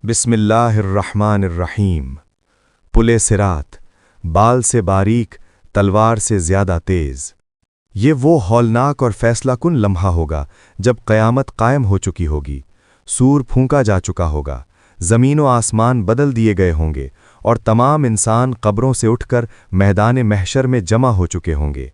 बिस्मिल्लाहिर्रहमानिर्रहीम। पुले सिरात, बाल से बारीक, तलवार से ज़्यादा तेज़। ये वो हौलनाक और फैसलाकुन लम्हा होगा जब क़यामत कायम हो चुकी होगी, सूर फूंका जा चुका होगा, ज़मीन व आसमान बदल दिए गए होंगे और तमाम इंसान कब्रों से उठकर मैदान महशर में जमा हो चुके होंगे।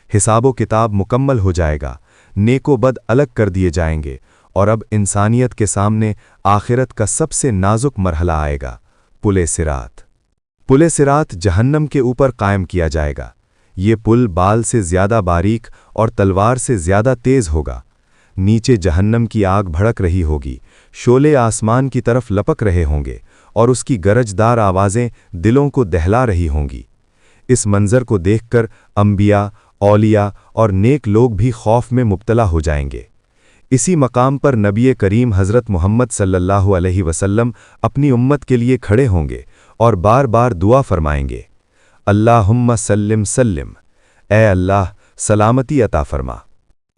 हिसाबो किताब मुकम्मल हो जाएगा, नेको बद अलग कर दिए जाएंगे और अब इंसानियत के सामने आखिरत का सबसे नाजुक मरहला आएगा, पुले सिरात। पुले सिरात जहन्नम के ऊपर कायम किया जाएगा। ये पुल बाल से ज़्यादा बारीक और तलवार से ज़्यादा तेज़ होगा। नीचे जहन्नम की आग भड़क रही होगी, शोले आसमान की तरफ लपक रहे होंगे और उसकी गरजदार आवाज़ें दिलों को दहला रही होंगी। इस मंज़र को देखकर अंबिया, औलिया और नेक लोग भी खौफ में मुब्तला हो जाएंगे। इसी मकाम पर नबी करीम हज़रत मोहम्मद सल्लल्लाहु अलैहि वसल्लम अपनी उम्मत के लिए खड़े होंगे और बार बार दुआ फरमाएंगे, अल्लाहुम्मा सल्लिम सल्लिम, ए अल्लाह सलामती अता फरमा।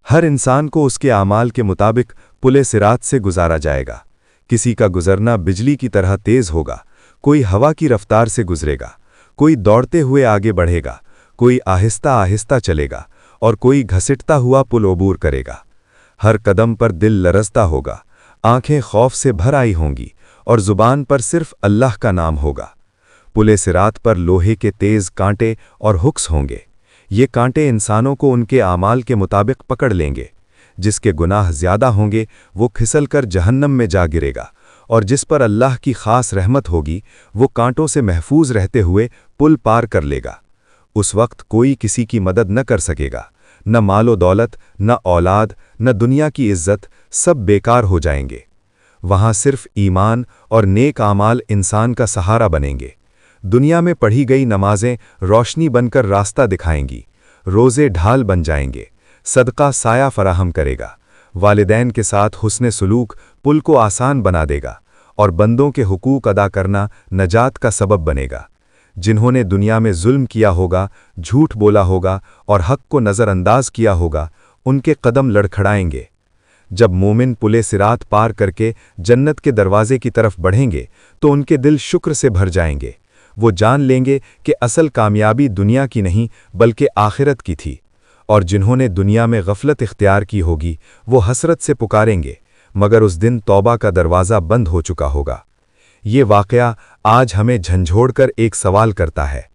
हर इंसान को उसके आमाल के मुताबिक पुले सिरात से गुजारा जाएगा। किसी का गुजरना बिजली की तरह तेज़ होगा, कोई हवा की रफ्तार से गुजरेगा, कोई दौड़ते हुए आगे बढ़ेगा, कोई आहिस्ता आहिस्ता चलेगा और कोई घसीटता हुआ पुल अबूर करेगा। हर कदम पर दिल लरजता होगा, आंखें खौफ से भर आई होंगी और ज़ुबान पर सिर्फ अल्लाह का नाम होगा। पुले सिरात पर लोहे के तेज़ कांटे और हुक्स होंगे। ये कांटे इंसानों को उनके आमाल के मुताबिक पकड़ लेंगे। जिसके गुनाह ज़्यादा होंगे वो फिसल कर जहन्नम में जा गिरेगा और जिस पर अल्लाह की ख़ास रहमत होगी वो कांटों से महफूज रहते हुए पुल पार कर लेगा। उस वक्त कोई किसी की मदद न कर सकेगा, न मालो दौलत, न औलाद, न दुनिया की इज्जत, सब बेकार हो जाएंगे। वहाँ सिर्फ ईमान और नेक आमाल इंसान का सहारा बनेंगे। दुनिया में पढ़ी गई नमाजें रोशनी बनकर रास्ता दिखाएंगी, रोज़े ढाल बन जाएंगे, सदका साया फराहम करेगा, वालिदैन के साथ हुस्ने सुलूक पुल को आसान बना देगा और बंदों के हुकूक अदा करना नजात का सबब बनेगा। जिन्होंने दुनिया में जुल्म किया होगा, झूठ बोला होगा और हक को नज़रअंदाज किया होगा, उनके कदम लड़खड़ाएंगे। जब मोमिन पुले सिरात पार करके जन्नत के दरवाजे की तरफ बढ़ेंगे तो उनके दिल शुक्र से भर जाएंगे। वो जान लेंगे कि असल कामयाबी दुनिया की नहीं बल्कि आखिरत की थी। और जिन्होंने दुनिया में गफलत इख्तियार की होगी वो हसरत से पुकारेंगे, मगर उस दिन तौबा का दरवाज़ा बंद हो चुका होगा। ये वाक़या आज हमें झंझोड़कर एक सवाल करता है,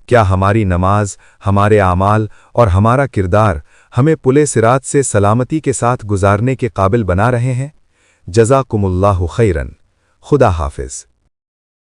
क्या हमारी नमाज, हमारे आमाल और हमारा किरदार हमें पुले सिरात से सलामती के साथ गुजारने के काबिल बना रहे हैं? जज़ाकुमुल्लाहु खैरन। खुदा हाफिज़।